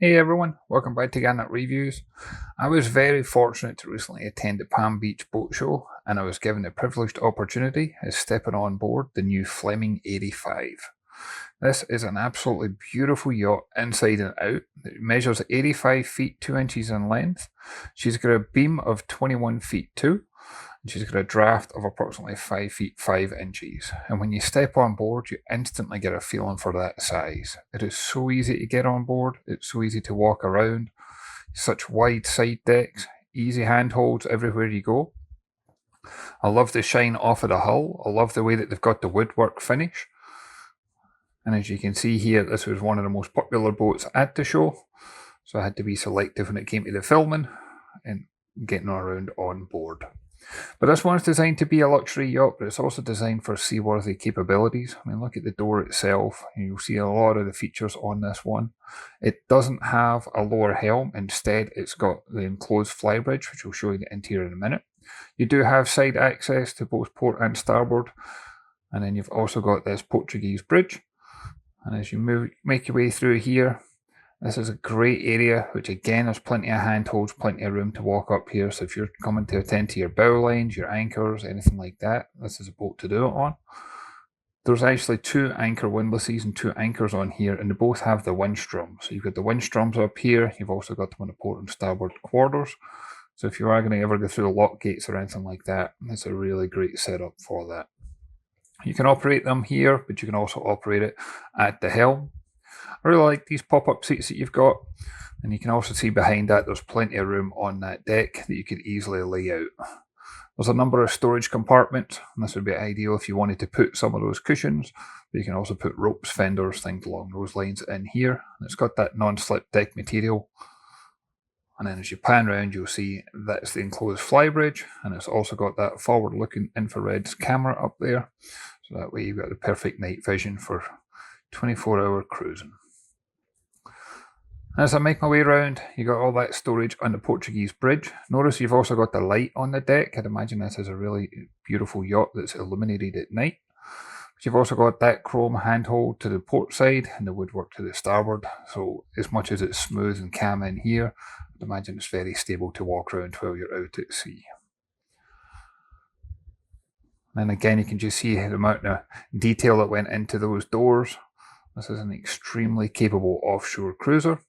Hey everyone, welcome back to Garnock Reviews. I was very fortunate to recently attend the Palm Beach Boat Show and I was given the privileged opportunity of stepping on board the new Fleming 85. This is an absolutely beautiful yacht inside and out. It measures 85 feet 2 inches in length. She's got a beam of 21 feet 2 and she's got a draft of approximately 5 feet 5 inches. And when you step on board, you instantly get a feeling for that size. It is so easy to get on board, it's so easy to walk around, such wide side decks, easy handholds everywhere you go. I love the shine off of the hull, I love the way that they've got the woodwork finish. And as you can see here, this was one of the most popular boats at the show, so I had to be selective when it came to the filming and getting around on board. But this one's designed to be a luxury yacht, but it's also designed for seaworthy capabilities. I mean, look at the door itself. You'll see a lot of the features on this one. It doesn't have a lower helm. Instead, it's got the enclosed flybridge, which will show you the interior in a minute. You do have side access to both port and starboard. And then you've also got this Portuguese bridge. And as you make your way through here, this is a great area, which again, there's plenty of handholds, plenty of room to walk up here. So if you're coming to attend to your bow lines, your anchors, anything like that, this is a boat to do it on. There's actually 2 anchor windlasses and 2 anchors on here, and they both have the windstrom. So you've got the windstrums up here, you've also got them on the port and starboard quarters. So if you are going to ever go through the lock gates or anything like that, it's a really great setup for that. You can operate them here, but you can also operate it at the helm. I really like these pop-up seats that you've got, and you can also see behind that there's plenty of room on that deck that you could easily lay out. There's a number of storage compartments, and this would be ideal if you wanted to put some of those cushions, but you can also put ropes, fenders, things along those lines in here. And it's got that non-slip deck material. And then as you pan around, you'll see that's the enclosed flybridge, and it's also got that forward-looking infrared camera up there. So that way you've got the perfect night vision for 24-hour cruising. As I make my way around, you got all that storage on the Portuguese bridge. Notice you've also got the light on the deck. I'd imagine this is a really beautiful yacht that's illuminated at night. But you've also got that chrome handhold to the port side and the woodwork to the starboard. So as much as it's smooth and calm in here, I'd imagine it's very stable to walk around while you're out at sea. And again, you can just see the amount of detail that went into those doors. This is an extremely capable offshore cruiser.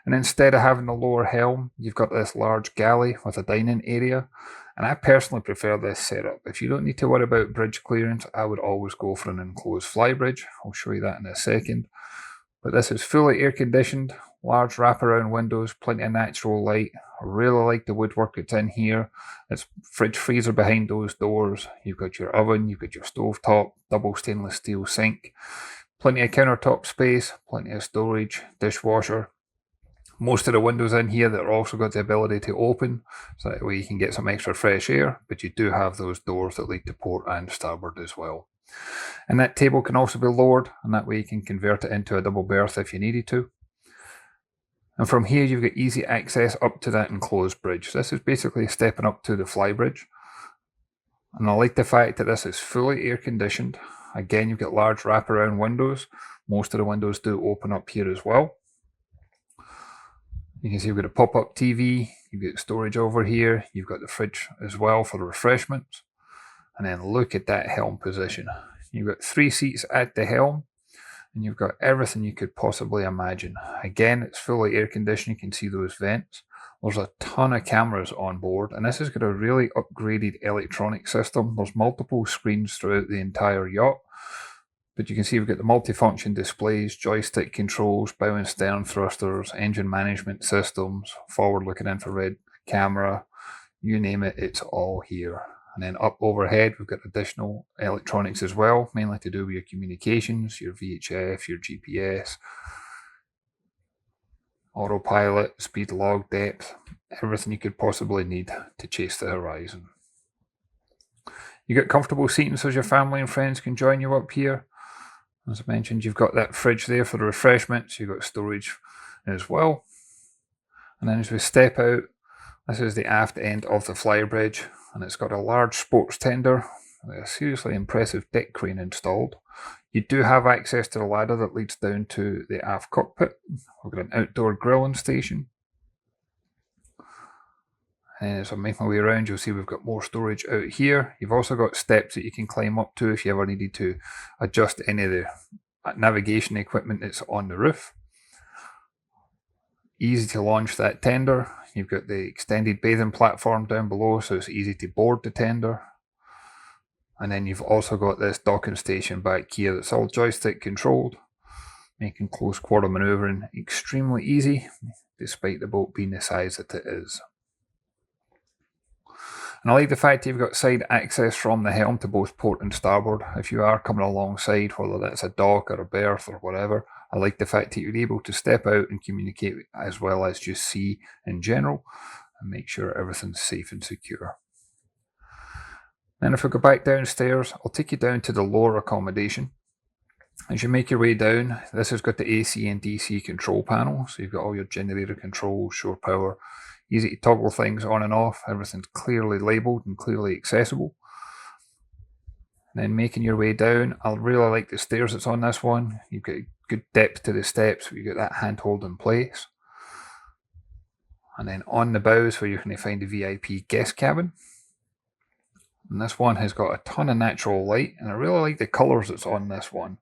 And instead of having the lower helm, you've got this large galley with a dining area. And I personally prefer this setup. If you don't need to worry about bridge clearance, I would always go for an enclosed flybridge. I'll show you that in a second. But this is fully air conditioned, large wraparound windows, plenty of natural light. I really like the woodwork that's in here. It's fridge freezer behind those doors. You've got your oven, you've got your stove top, double stainless steel sink. Plenty of countertop space, plenty of storage, dishwasher. Most of the windows in here that are also got the ability to open, so that way you can get some extra fresh air, but you do have those doors that lead to port and starboard as well. And that table can also be lowered, and that way you can convert it into a double berth if you needed to. And from here you've got easy access up to that enclosed bridge. This is basically stepping up to the flybridge. And I like the fact that this is fully air conditioned. Again, you've got large wraparound windows. Most of the windows do open up here as well. You can see we've got a pop-up TV, you've got storage over here, you've got the fridge as well for the refreshments. And then look at that helm position. You've got 3 seats at the helm, and you've got everything you could possibly imagine. Again, it's fully air conditioned, you can see those vents. There's a ton of cameras on board, and this has got a really upgraded electronic system. There's multiple screens throughout the entire yacht. But you can see we've got the multifunction displays, joystick controls, bow and stern thrusters, engine management systems, forward-looking infrared camera, you name it, it's all here. And then up overhead, we've got additional electronics as well, mainly to do with your communications, your VHF, your GPS, autopilot, speed log, depth, everything you could possibly need to chase the horizon. You got comfortable seating so your family and friends can join you up here. As I mentioned, you've got that fridge there for the refreshments, you've got storage as well. And then as we step out, this is the aft end of the flybridge, and it's got a large sports tender A seriously impressive deck crane installed. You do have access to the ladder that leads down to the aft cockpit. We've got an outdoor grilling station. And as I make my way around, you'll see we've got more storage out here. You've also got steps that you can climb up to if you ever needed to adjust any of the navigation equipment that's on the roof. Easy to launch that tender. You've got the extended bathing platform down below, so it's easy to board the tender. And then you've also got this docking station back here that's all joystick controlled, making close quarter manoeuvring extremely easy, despite the boat being the size that it is. And I like the fact you've got side access from the helm to both port and starboard. If you are coming alongside, whether that's a dock or a berth or whatever, I like the fact that you're able to step out and communicate as well as just see in general and make sure everything's safe and secure. Then if we go back downstairs, I'll take you down to the lower accommodation. As you make your way down, this has got the AC and DC control panel, so you've got all your generator controls, shore power, easy to toggle things on and off, everything's clearly labelled and clearly accessible. And then making your way down, I really like the stairs that's on this one. You've got good depth to the steps, you've got that handhold in place. And then on the bows where you're going to find the VIP guest cabin. And this one has got a ton of natural light, and I really like the colours that's on this one.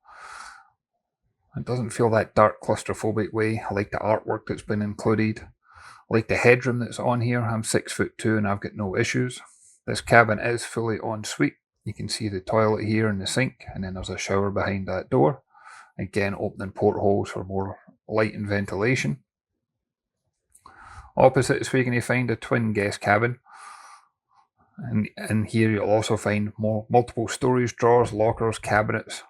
It doesn't feel that dark claustrophobic way. I like the artwork that's been included. I like the headroom that's on here. I'm 6'2" and I've got no issues. This cabin is fully en suite. You can see the toilet here and the sink, and then there's a shower behind that door. Again, opening portholes for more light and ventilation. Opposite is where you're going to find a twin guest cabin. And here you'll also find multiple storage drawers, lockers, cabinets.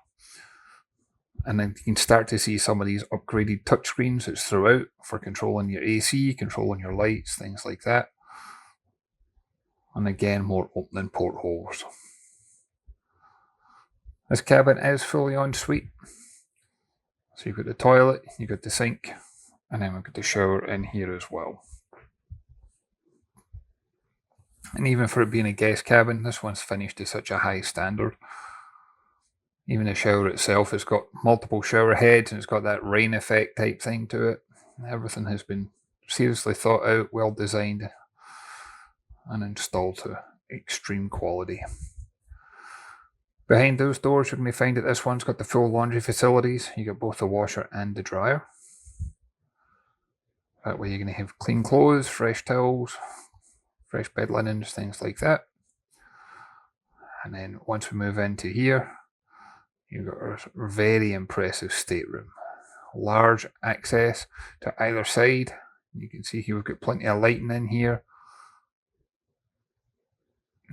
And then you can start to see some of these upgraded touchscreens that's throughout for controlling your AC, controlling your lights, things like that. And again, more opening portholes. This cabin is fully en suite. So you've got the toilet, you've got the sink, and then we've got the shower in here as well. And even for it being a guest cabin, this one's finished to such a high standard. Even the shower itself has got multiple shower heads and it's got that rain effect type thing to it. Everything has been seriously thought out, well designed, and installed to extreme quality. Behind those doors, you're going to find that this one's got the full laundry facilities. You got both the washer and the dryer. That way you're going to have clean clothes, fresh towels, fresh bed linens, things like that. And then once we move into here, you've got a very impressive stateroom. Large access to either side. You can see here we've got plenty of lighting in here.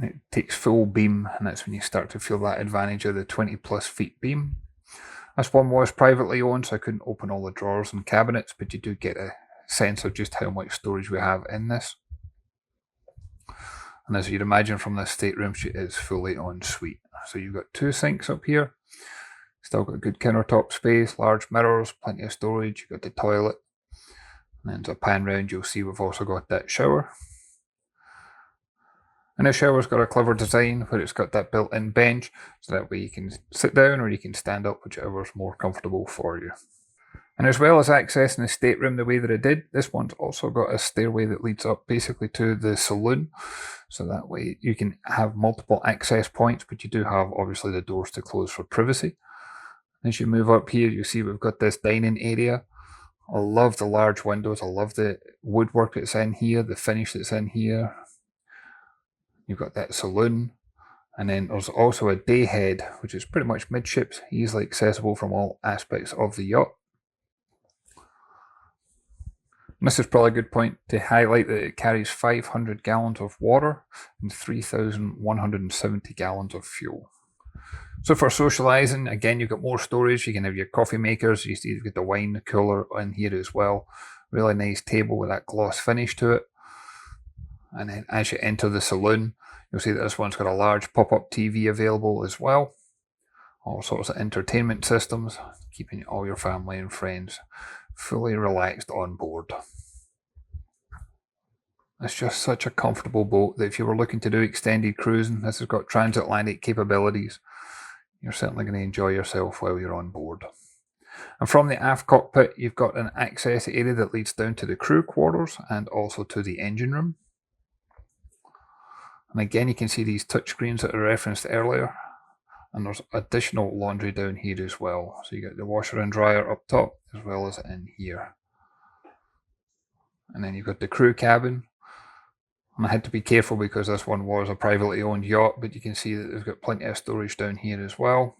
It takes full beam, and that's when you start to feel that advantage of the 20+ feet beam. This one was privately owned, so I couldn't open all the drawers and cabinets, but you do get a sense of just how much storage we have in this. And as you'd imagine from this stateroom, she is fully en suite. So you've got 2 sinks up here. Still got good countertop space, large mirrors, plenty of storage. You've got the toilet. And then as I pan round, you'll see we've also got that shower. And the shower's got a clever design where it's got that built-in bench, so that way you can sit down or you can stand up, whichever is more comfortable for you. And as well as accessing the stateroom the way that it did, this one's also got a stairway that leads up basically to the saloon. So that way you can have multiple access points, but you do have obviously the doors to close for privacy. As you move up here, you see we've got this dining area. I love the large windows. I love the woodwork that's in here, the finish that's in here. You've got that saloon. And then there's also a day head, which is pretty much midships, easily accessible from all aspects of the yacht. And this is probably a good point to highlight that it carries 500 gallons of water and 3,170 gallons of fuel. So for socialising, again, you've got more storage. You can have your coffee makers. You see you've got the wine cooler in here as well. Really nice table with that gloss finish to it. And then as you enter the saloon, you'll see that this one's got a large pop-up TV available as well. All sorts of entertainment systems, keeping all your family and friends fully relaxed on board. It's just such a comfortable boat that if you were looking to do extended cruising, this has got transatlantic capabilities. You're certainly going to enjoy yourself while you're on board. And from the aft cockpit, you've got an access area that leads down to the crew quarters and also to the engine room. And again, you can see these touchscreens that I referenced earlier. And there's additional laundry down here as well. So you get the washer and dryer up top as well as in here. And then you've got the crew cabin. And I had to be careful because this one was a privately owned yacht, but you can see that they've got plenty of storage down here as well.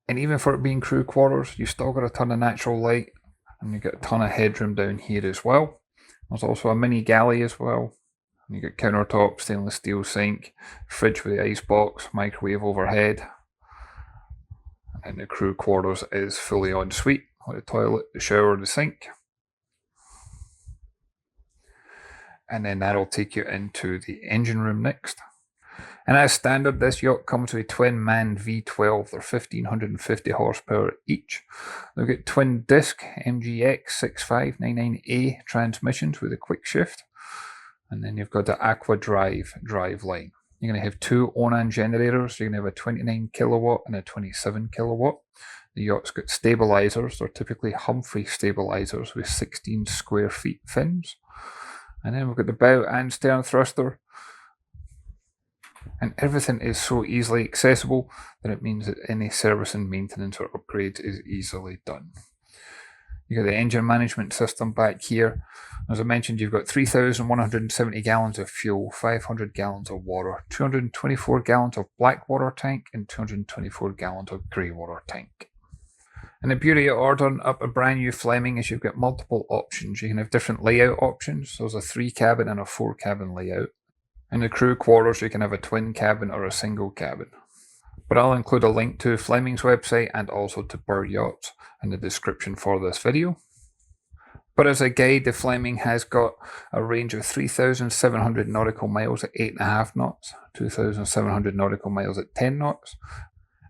And even for it being crew quarters, you've still got a ton of natural light, and you've got a ton of headroom down here as well. There's also a mini galley as well. And you've got countertop, stainless steel sink, fridge with the ice box, microwave overhead. And the crew quarters is fully en suite, with the toilet, the shower, the sink. And then that'll take you into the engine room next. And as standard, this yacht comes with a twin-man V12. They're 1550 horsepower each. They've got twin disc MGX 6599A transmissions with a quick shift. And then you've got the Aqua Drive line. You're going to have two Onan generators. You're going to have a 29 kilowatt and a 27 kilowatt. The yacht's got stabilizers. They're typically Humphrey stabilizers with 16 square feet fins. And then we've got the bow and stern thruster. And everything is so easily accessible that it means that any service and maintenance or upgrade is easily done. You've got the engine management system back here. As I mentioned, you've got 3,170 gallons of fuel, 500 gallons of water, 224 gallons of black water tank, and 224 gallons of grey water tank. And the beauty of ordering up a brand new Fleming is you've got multiple options. You can have different layout options. So there's a 3-cabin and a 4-cabin layout. In the crew quarters, you can have a twin cabin or a single cabin. But I'll include a link to Fleming's website and also to Bird Yachts in the description for this video. But as a guide, the Fleming has got a range of 3,700 nautical miles at 8.5 knots, 2,700 nautical miles at 10 knots,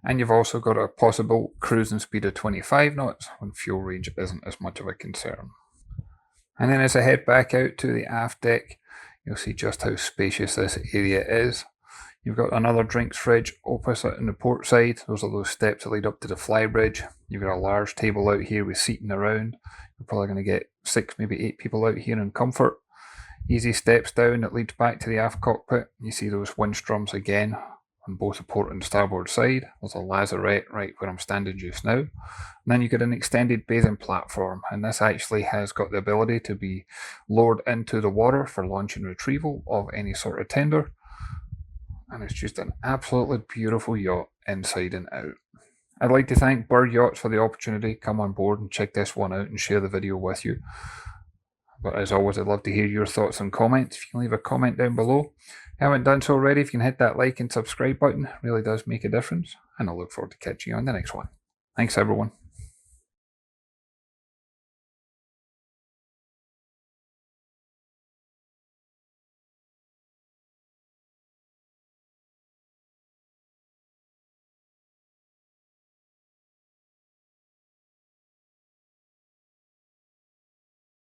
and you've also got a possible cruising speed of 25 knots when fuel range isn't as much of a concern. And then as I head back out to the aft deck, you'll see just how spacious this area is. You've got another drinks fridge opposite on the port side. Those are those steps that lead up to the Flybridge. You've got a large table out here with seating around. You're probably going to get 6, maybe 8 people out here in comfort. Easy steps down that leads back to the aft cockpit. You see those windstrums again on both the port and starboard side. There's a lazarette right where I'm standing just now. And then you've got an extended bathing platform, and this actually has got the ability to be lowered into the water for launch and retrieval of any sort of tender. And it's just an absolutely beautiful yacht inside and out. I'd like to thank Bird Yachts for the opportunity to come on board and check this one out and share the video with you. But as always, I'd love to hear your thoughts and comments. If you can leave a comment down below. If you haven't done so already, if you can hit that like and subscribe button, it really does make a difference. And I look forward to catching you on the next one. Thanks everyone.